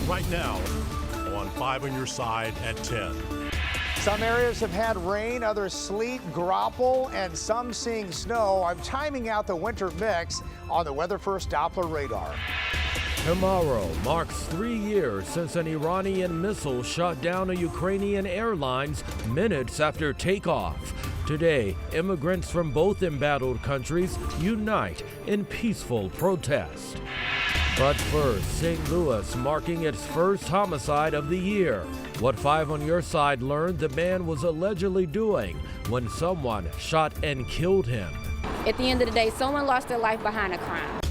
right now on 5 on your side at 10. Some areas have had rain, others sleet, graupel, and some seeing snow. I'm timing out the winter mix on the Weather First Doppler radar. Tomorrow marks 3 years since an Iranian missile shot down a Ukrainian airlines minutes after takeoff. Today, immigrants from both embattled countries unite in peaceful protest. But first, St. Louis marking its first homicide of the year. What 5 on your side learned the man was allegedly doing when someone shot and killed him. At the end of the day, someone lost their life behind a crime.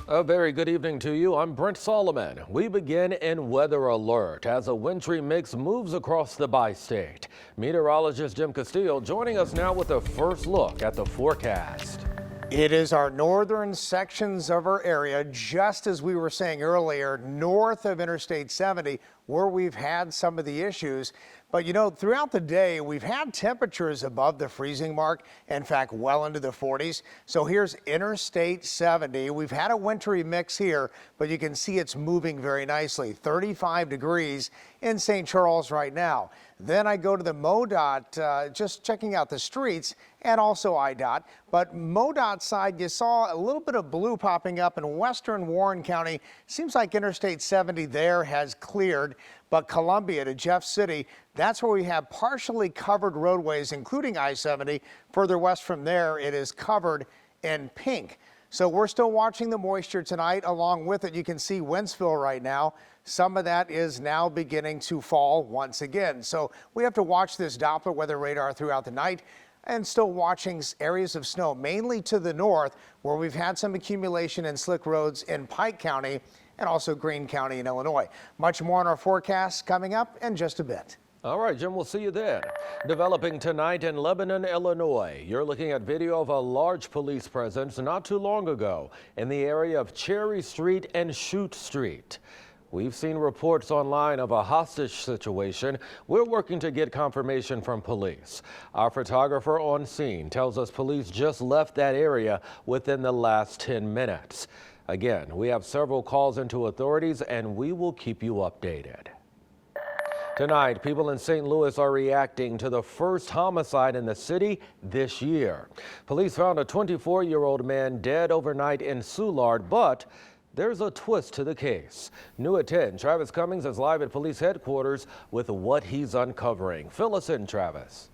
A very good evening to you. I'm Brent Solomon. We begin in weather alert as a wintry mix moves across the bi-state. Meteorologist Jim Castillo joining us now with a first look at the forecast. It is our northern sections of our area, just as we were saying earlier, north of Interstate 70, where we've had some of the issues. But you know, throughout the day, we've had temperatures above the freezing mark, in fact, well into the 40s. So here's Interstate 70. We've had a wintry mix here, but you can see it's moving very nicely. 35 degrees in St. Charles right now. Then I go to the MoDOT, just checking out the streets, and also IDOT. But MoDOT side, you saw a little bit of blue popping up in western Warren County. Seems like Interstate 70 there has cleared. But Columbia to Jeff City, that's where we have partially covered roadways, including I-70. Further west from there, it is covered in pink. So we're still watching the moisture tonight. Along with it, you can see Wentzville right now. Some of that is now beginning to fall once again. So we have to watch this Doppler weather radar throughout the night and still watching areas of snow, mainly to the north, where we've had some accumulation in slick roads in Pike County and also Greene County in Illinois. Much more on our forecast coming up in just a bit. All right, Jim, we'll see you then. Developing tonight in Lebanon, Illinois. You're looking at video of a large police presence not too long ago in the area of Cherry Street and Chute Street. We've seen reports online of a hostage situation. We're working to get confirmation from police. Our photographer on scene tells us police just left that area within the last 10 minutes. Again, we have several calls into authorities and we will keep you updated. Tonight, people in St. Louis are reacting to the first homicide in the city this year. Police found a 24-year-old man dead overnight in Soulard, but there's a twist to the case. New at 10, Travis Cummings is live at police headquarters with what he's uncovering. Fill us in, Travis.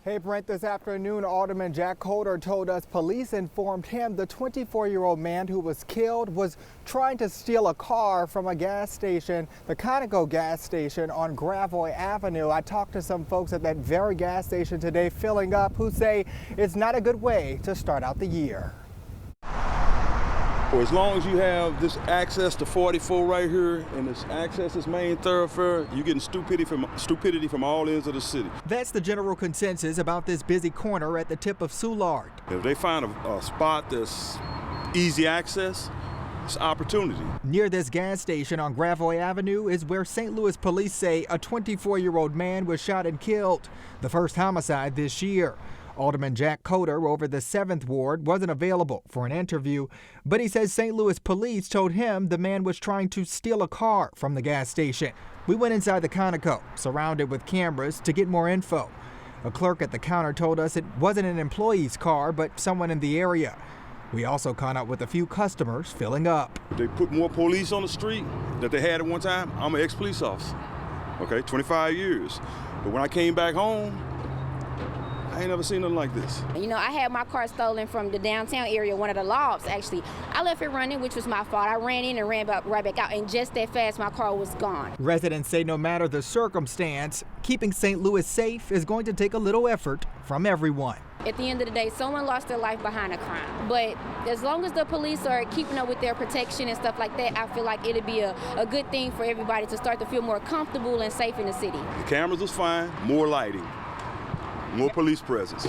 Hey Brent, this afternoon, Alderman Jack Coder told us police informed him the 24-year-old man who was killed was trying to steal a car from a gas station, the Conoco gas station on Gravois Avenue. I talked to some folks at that very gas station today filling up who say it's not a good way to start out the year. For as long as you have this access to 44 right here and this access this main thoroughfare, you're getting stupidity from all ends of the city. That's the general consensus about this busy corner at the tip of Soulard. If they find a spot that's easy access, it's opportunity. Near this gas station on Gravois Avenue is where St. Louis police say a 24-year-old man was shot and killed, the first homicide this year. Alderman Jack Coder over the 7th Ward wasn't available for an interview, but he says St. Louis police told him the man was trying to steal a car from the gas station. We went inside the Conoco, surrounded with cameras, to get more info. A clerk at the counter told us it wasn't an employee's car, but someone in the area. We also caught up with a few customers filling up. They put more police on the street than they had at one time. I'm an ex-police officer, okay, 25 years. But when I came back home, I ain't never seen nothing like this. You know, I had my car stolen from the downtown area, one of the lofts, actually. I left it running, which was my fault. I ran in and ran right back out, and just that fast, my car was gone. Residents say no matter the circumstance, keeping St. Louis safe is going to take a little effort from everyone. At the end of the day, someone lost their life behind a crime. But as long as the police are keeping up with their protection and stuff like that, I feel like it'll be a good thing for everybody to start to feel more comfortable and safe in the city. The cameras was fine, more lighting. More police presence.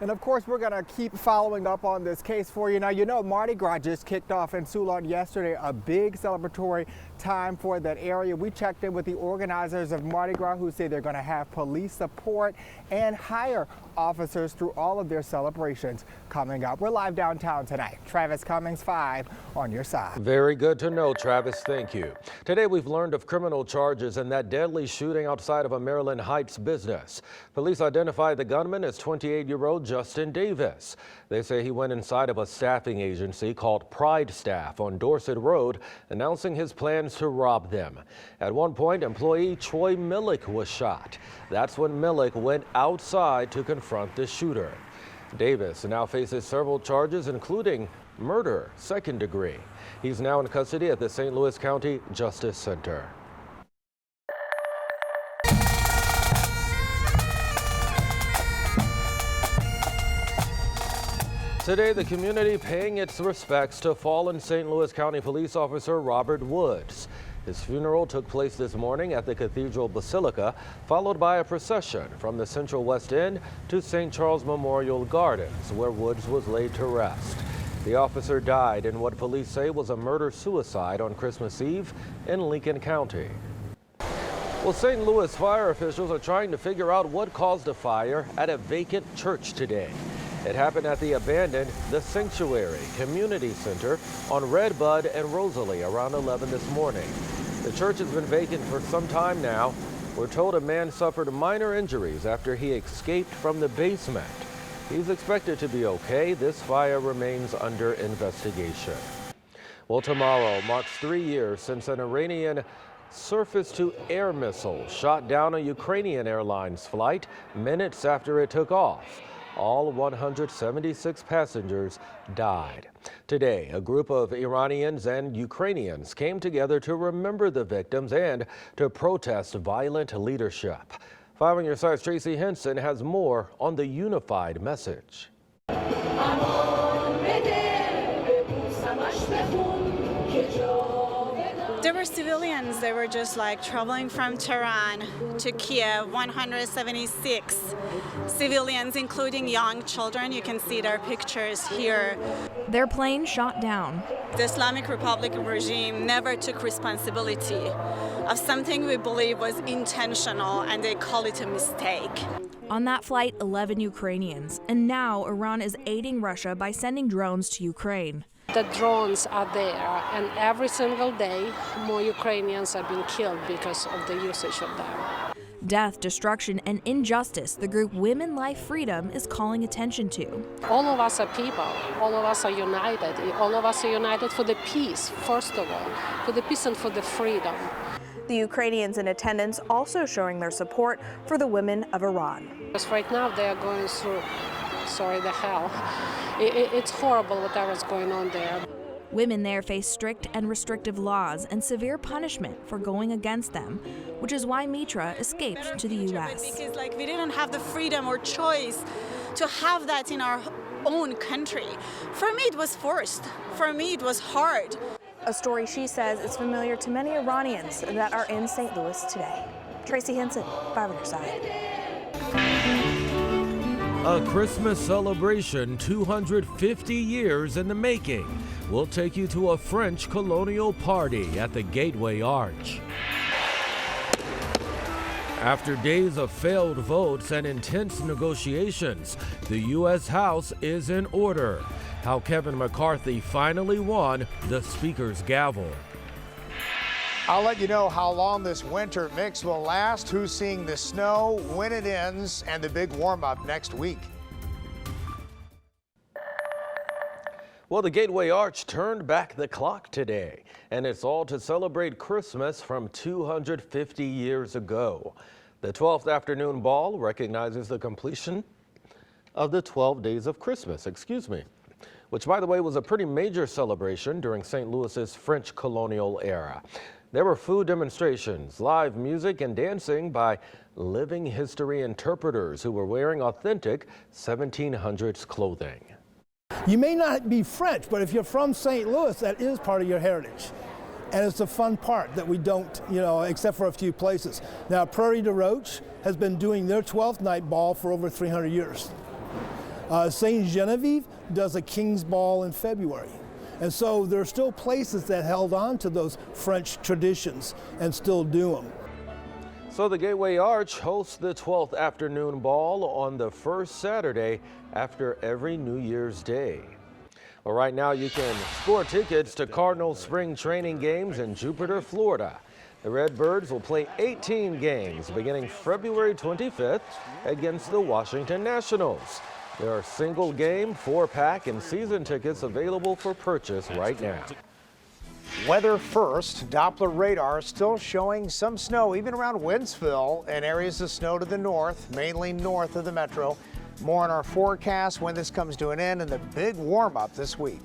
And of course, we're going to keep following up on this case for you. Now, you know, Mardi Gras just kicked off in Soulard yesterday, a big celebratory time for that area. We checked in with the organizers of Mardi Gras who say they're going to have police support and hire officers through all of their celebrations. Coming up, we're live downtown tonight. Travis Cummings, 5 on your side. Very good to know, Travis. Thank you. Today, we've learned of criminal charges in that deadly shooting outside of a Maryland Heights business. Police identified the gunman as 28-year-old Justin Davis. They say he went inside of a staffing agency called Pride Staff on Dorset Road, announcing his plans to rob them. At one point, employee Troy Millick was shot. That's when Millick went outside to confront the shooter. Davis now faces several charges, including murder, 2nd degree. He's now in custody at the St. Louis County Justice Center. Today, the community paying its respects to fallen St. Louis County Police Officer Robert Woods. His funeral took place this morning at the Cathedral Basilica, followed by a procession from the Central West End to St. Charles Memorial Gardens, where Woods was laid to rest. The officer died in what police say was a murder-suicide on Christmas Eve in Lincoln County. Well, St. Louis fire officials are trying to figure out what caused a fire at a vacant church today. It happened at the abandoned The Sanctuary Community Center on Redbud and Rosalie around 11 this morning. The church has been vacant for some time now. We're told a man suffered minor injuries after he escaped from the basement. He's expected to be okay. This fire remains under investigation. Well, tomorrow marks 3 years since an Iranian surface-to-air missile shot down a Ukrainian Airlines flight minutes after it took off. All 176 passengers died. Today, a group of Iranians and Ukrainians came together to remember the victims and to protest violent leadership. 5 on your side's Tracy Henson has more on the unified message. There were civilians. They were just like traveling from Tehran to Kiev, 176 civilians, including young children. You can see their pictures here. Their plane shot down. The Islamic Republic regime never took responsibility of something we believe was intentional, and they call it a mistake. On that flight, 11 Ukrainians, and now Iran is aiding Russia by sending drones to Ukraine. The drones are there, and every single day more Ukrainians are being killed because of the usage of them. Death, destruction, and injustice the group Women Life Freedom is calling attention to. All of us are people. All of us are united. All of us are united for the peace, first of all, for the peace and for the freedom. The Ukrainians in attendance also showing their support for the women of Iran. Because right now they are going through, the hell. It's horrible whatever's going on there. Women there face strict and restrictive laws and severe punishment for going against them, which is why Mitra escaped to the U.S. Because we didn't have the freedom or choice to have that in our own country. For me, it was forced. For me, it was hard. A story she says is familiar to many Iranians that are in St. Louis today. Tracy Henson, 5 on your side. A Christmas celebration 250 years in the making. We'll take you to a French colonial party at the Gateway Arch. After days of failed votes and intense negotiations, the U.S. House is in order. How Kevin McCarthy finally won the Speaker's gavel. I'll let you know how long this winter mix will last, who's seeing the snow, when it ends, and the big warm-up next week. Well, the Gateway Arch turned back the clock today, and it's all to celebrate Christmas from 250 years ago. The 12th afternoon ball recognizes the completion of the 12 days of Christmas, which, by the way, was a pretty major celebration during St. Louis's French colonial era. There were food demonstrations, live music, and dancing by living history interpreters who were wearing authentic 1700s clothing. You may not be French, but if you're from St. Louis, that is part of your heritage. And it's a fun part that we don't, except for a few places. Now, Prairie de Roche has been doing their 12th night ball for over 300 years. St. Genevieve does a King's Ball in February. And so there are still places that held on to those French traditions and still do them. So the Gateway Arch hosts the 12th afternoon ball on the first Saturday after every New Year's Day. Well, right now you can score tickets to Cardinals spring training games in Jupiter, Florida. The Redbirds will play 18 games beginning February 25th against the Washington Nationals. There are single game, 4-pack, and season tickets available for purchase right now. Weather first, Doppler radar still showing some snow even around Wentzville and areas of snow to the north, mainly north of the metro. More on our forecast when this comes to an end and the big warm up this week.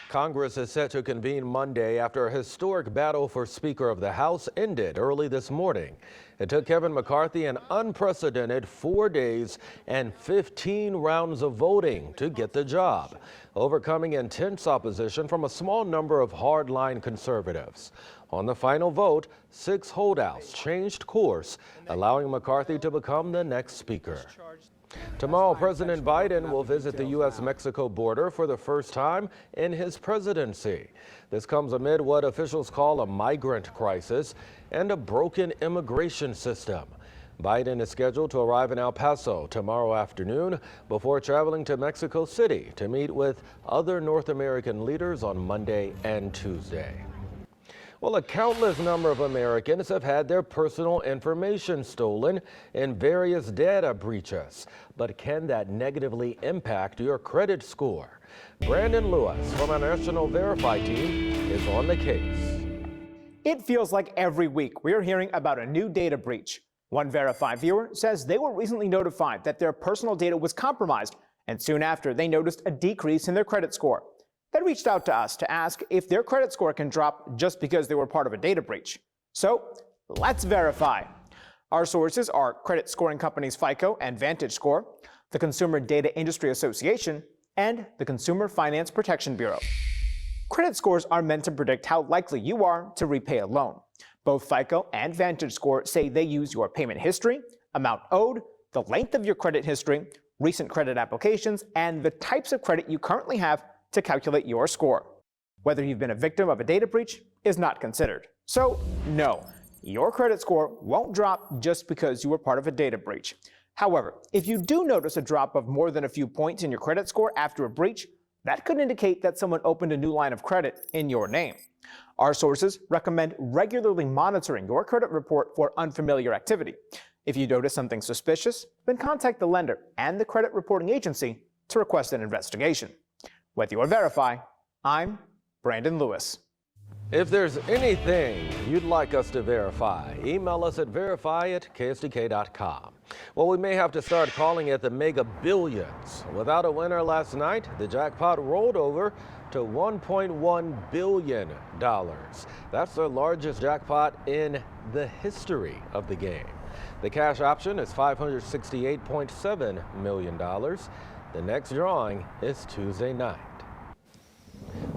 Congress is set to convene Monday after a historic battle for Speaker of the House ended early this morning. It took Kevin McCarthy an unprecedented 4 days and 15 rounds of voting to get the job, overcoming intense opposition from a small number of hardline conservatives. On the final vote, 6 holdouts changed course, allowing McCarthy to become the next speaker. Tomorrow, President Biden will visit the U.S.-Mexico border for the first time in his presidency. This comes amid what officials call a migrant crisis and a broken immigration system. Biden is scheduled to arrive in El Paso tomorrow afternoon before traveling to Mexico City to meet with other North American leaders on Monday and Tuesday. Well, a countless number of Americans have had their personal information stolen in various data breaches. But can that negatively impact your credit score? Brandon Lewis from our National Verify team is on the case. It feels like every week we're hearing about a new data breach. One Verify viewer says they were recently notified that their personal data was compromised, and soon after they noticed a decrease in their credit score. They reached out to us to ask if their credit score can drop just because they were part of a data breach. So let's verify. Our sources are credit scoring companies FICO and VantageScore, the Consumer Data Industry Association, and the Consumer Finance Protection Bureau. Credit scores are meant to predict how likely you are to repay a loan. Both FICO and VantageScore say they use your payment history, amount owed, the length of your credit history, recent credit applications, and the types of credit you currently have to calculate your score. Whether you've been a victim of a data breach is not considered. So, no, your credit score won't drop just because you were part of a data breach. However, if you do notice a drop of more than a few points in your credit score after a breach, that could indicate that someone opened a new line of credit in your name. Our sources recommend regularly monitoring your credit report for unfamiliar activity. If you notice something suspicious, then contact the lender and the credit reporting agency to request an investigation. With your Verify, I'm Brandon Lewis. If there's anything you'd like us to verify, email us at verify@ksdk.com. Well, we may have to start calling it the Mega Billions. Without a winner last night, the jackpot rolled over to $1.1 billion. That's the largest jackpot in the history of the game. The cash option is $568.7 million. The next drawing is Tuesday night.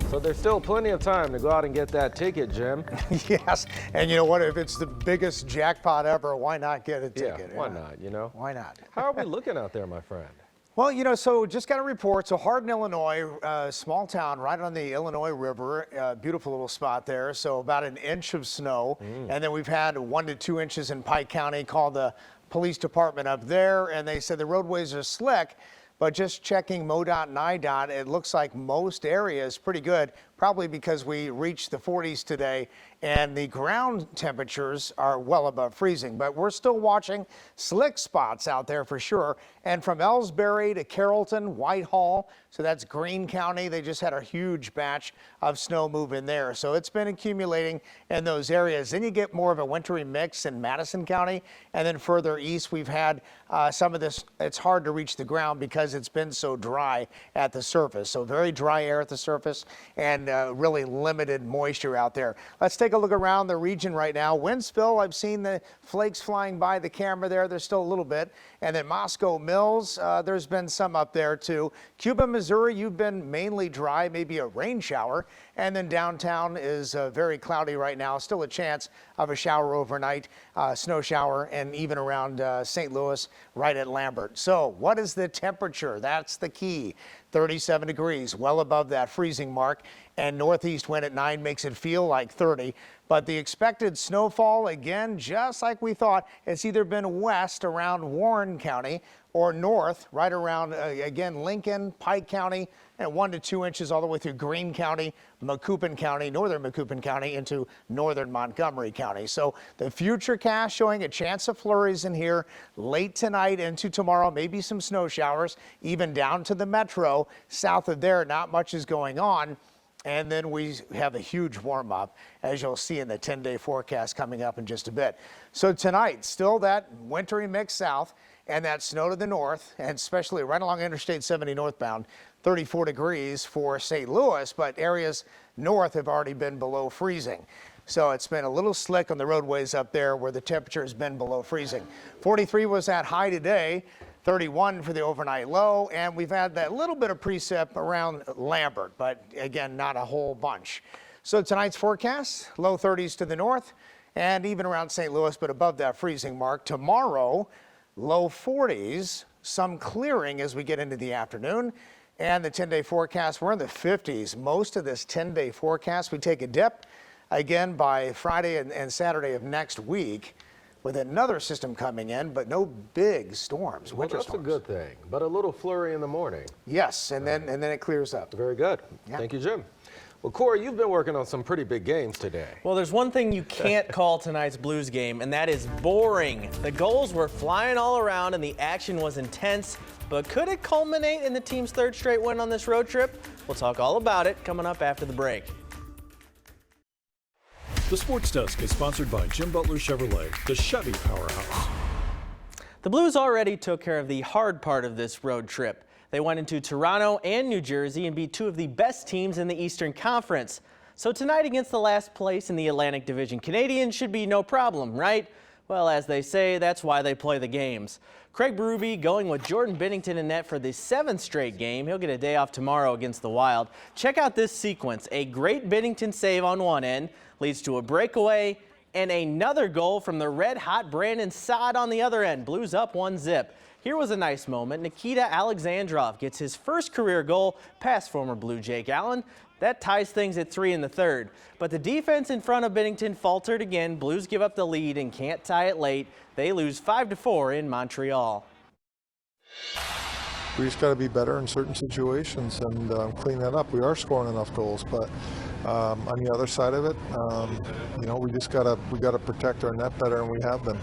So there's still plenty of time to go out and get that ticket, Jim. Yes, and you know what? If it's the biggest jackpot ever, why not get a ticket? Yeah, why not, you know? Why not? How are we looking out there, my friend? Well, you know, so just got a report. So Hardin, Illinois, small town right on the Illinois River, beautiful little spot there. So about an inch of snow. And then we've had 1 to 2 inches in Pike County. Called the police department up there, and they said the roadways are slick. But just checking MoDOT and IDOT, it looks like most areas pretty good, probably because we reached the 40s today and the ground temperatures are well above freezing. But we're still watching slick spots out there for sure. And from Ellsbury to Carrollton, Whitehall, so that's Greene County, they just had a huge batch of snow move in there. So it's been accumulating in those areas. Then you get more of a wintry mix in Madison County. And then further east, we've had some of this. It's hard to reach the ground because it's been so dry at the surface. So very dry air at the surface and really limited moisture out there. Let's take a look around the region right now. Wentzville, I've seen the flakes flying by the camera there. There's still a little bit. And then Moscow Mills, there's been some up there too. Cuba, Missouri, you've been mainly dry, maybe a rain shower. And then downtown is very cloudy right now. Still a chance of a shower overnight, snow shower, and even around St. Louis, right at Lambert. So what is the temperature? That's the key. 37 degrees, well above that freezing mark. And northeast wind at 9 makes it feel like 30. But the expected snowfall, again, just like we thought, it's either been west around Warren County or north right around, again, Lincoln, Pike County, and 1 to 2 inches all the way through Greene County, Macoupin County, northern Macoupin County into northern Montgomery County. So the futurecast showing a chance of flurries in here late tonight into tomorrow, maybe some snow showers, even down to the metro. South of there, not much is going on. And then we have a huge warm up, as you'll see in the 10-day forecast coming up in just a bit. So tonight, still that wintry mix south and that snow to the north, and especially right along Interstate 70 northbound, 34 degrees for St. Louis, but areas north have already been below freezing. So it's been a little slick on the roadways up there where the temperature has been below freezing. 43 was that high today. 31 for the overnight low, and we've had that little bit of precip around Lambert, but again, not a whole bunch. So tonight's forecast, low 30s to the north and even around St. Louis, but above that freezing mark. Tomorrow, low 40s, some clearing as we get into the afternoon. And the 10-day forecast, we're in the 50s. Most of this 10-day forecast, we take a dip again by Friday and Saturday of next week, with another system coming in, but no big storms, winter storms. That's a good thing, but a little flurry in the morning. Yes, and then it clears up. Very good. Yeah. Thank you, Jim. Well, Corey, you've been working on some pretty big games today. Well, there's one thing you can't call tonight's Blues game, and that is boring. The goals were flying all around, and the action was intense, but could it culminate in the team's third straight win on this road trip? We'll talk all about it coming up after the break. The Sports Desk is sponsored by Jim Butler Chevrolet, the Chevy powerhouse. The Blues already took care of the hard part of this road trip. They went into Toronto and New Jersey and beat two of the best teams in the Eastern Conference. So tonight against the last place in the Atlantic Division Canadiens should be no problem, right? Well, as they say, that's why they play the games. Craig Berube going with Jordan Binnington in net for the 7th straight game. He'll get a day off tomorrow against the Wild. Check out this sequence. A great Binnington save on one end leads to a breakaway and another goal from the red-hot Brandon Saad on the other end. Blues up 1-0. Here was a nice moment. Nikita Alexandrov gets his first career goal past former Blue Jake Allen. That ties things at 3 in the third. But the defense in front of Binnington faltered again. Blues give up the lead and can't tie it late. They lose 5-4 in Montreal. We just got to be better in certain situations and clean that up. We are scoring enough goals, but on the other side of it, you know, we got to protect our net better, and we have them.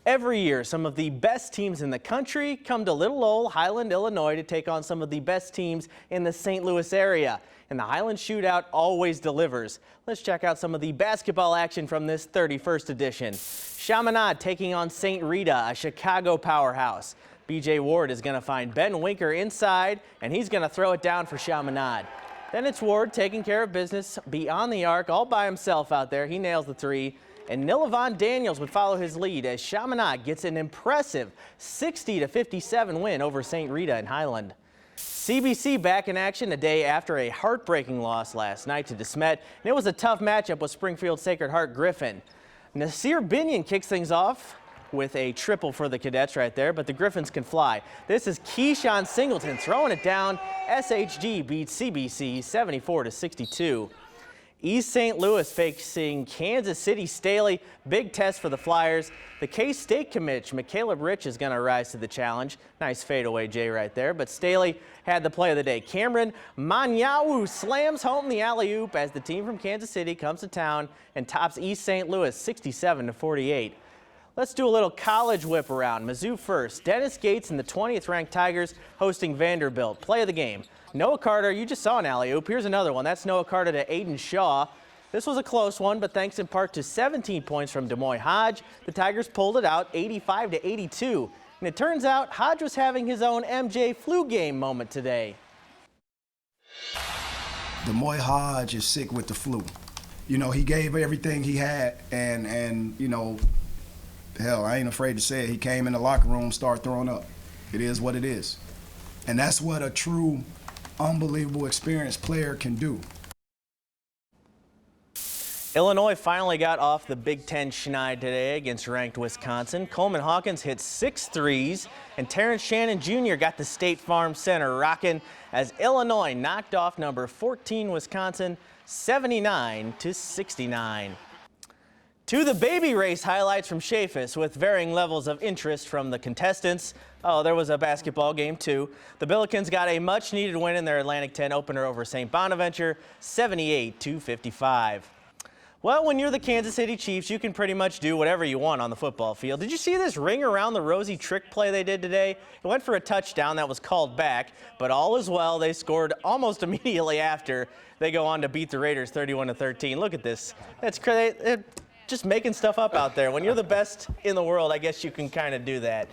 Every year, some of the best teams in the country come to little old Highland, Illinois to take on some of the best teams in the St. Louis area. And the Highland Shootout always delivers. Let's check out some of the basketball action from this 31st edition. Chaminade taking on St. Rita, a Chicago powerhouse. BJ Ward is going to find Ben Winker inside, and he's going to throw it down for Chaminade. Then it's Ward taking care of business beyond the arc all by himself out there. He nails the three. And Nilavon Daniels would follow his lead as Chaminade gets an impressive 60-57 win over St. Rita in Highland. CBC back in action a day after a heartbreaking loss last night to DeSmet. And it was a tough matchup with Springfield Sacred Heart Griffin. Nasir Binion kicks things off with a triple for the Cadets right there, but the Griffins can fly. This is Keyshawn Singleton throwing it down. SHG beats CBC 74-62. East St. Louis facing Kansas City Staley. Big test for the Flyers. The K-State commit, McCaleb Rich, is going to rise to the challenge. Nice fadeaway J right there, but Staley had the play of the day. Cameron Manyawu slams home the alley-oop as the team from Kansas City comes to town and tops East St. Louis 67-48. Let's do a little college whip around. Mizzou first. Dennis Gates and the 20th ranked Tigers hosting Vanderbilt. Play of the game. Noah Carter, you just saw an alley-oop. Here's another one. That's Noah Carter to Aiden Shaw. This was a close one, but thanks in part to 17 points from Demoy Hodge, the Tigers pulled it out 85-82. And it turns out Hodge was having his own MJ flu game moment today. Demoy Hodge is sick with the flu. You know, he gave everything he had, and you know, hell, I ain't afraid to say it. He came in the locker room, started throwing up. It is what it is. And that's what a true, unbelievable, experienced player can do. Illinois finally got off the Big Ten schneid today against ranked Wisconsin. Coleman Hawkins hit 6 threes, and Terrence Shannon Jr. got the State Farm Center rocking as Illinois knocked off number 14 Wisconsin 79-69. To the baby race highlights from Chaffetz with varying levels of interest from the contestants. Oh, there was a basketball game too. The Billikens got a much needed win in their Atlantic 10 opener over St. Bonaventure, 78-55. Well, when you're the Kansas City Chiefs, you can pretty much do whatever you want on the football field. Did you see this ring around the rosy trick play they did today? It went for a touchdown that was called back, but all is well. They scored almost immediately after. They go on to beat the Raiders 31-13. Look at this. That's crazy. Just making stuff up out there. When you're the best in the world, I guess you can kind of do that.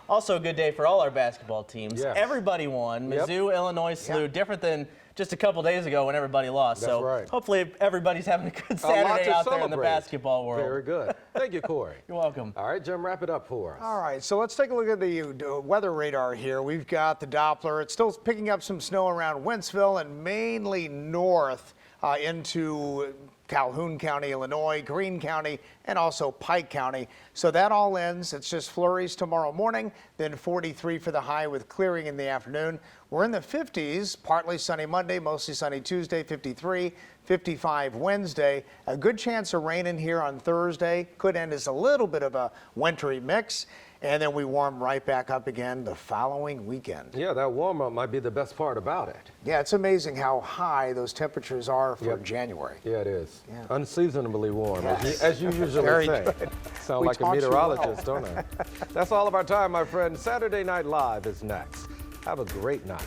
Also a good day for all our basketball teams. Yes. Everybody won. Yep. Mizzou, Illinois, SLU, different than just a couple days ago when everybody lost. That's right. Hopefully everybody's having a good Saturday out there in the basketball world. Very good. Thank you, Corey. You're welcome. All right, Jim, wrap it up for us. All right, so let's take a look at the weather radar here. We've got the Doppler. It's still picking up some snow around Wentzville and mainly north into Calhoun County, Illinois, Greene County, and also Pike County. So that all ends. It's just flurries tomorrow morning, then 43 for the high with clearing in the afternoon. We're in the 50s, partly sunny Monday, mostly sunny Tuesday, 53, 55 Wednesday. A good chance of rain in here on Thursday. Could end as a little bit of a wintry mix. And then we warm right back up again the following weekend. Yeah, that warm up might be the best part about it. Yeah, it's amazing how high those temperatures are for January. Yeah, it is. Yeah. Unseasonably warm, as you usually Very say. good. Sound We like a taught you meteorologist, well. don't I? That's all of our time, my friend. Saturday Night Live is next. Have a great night.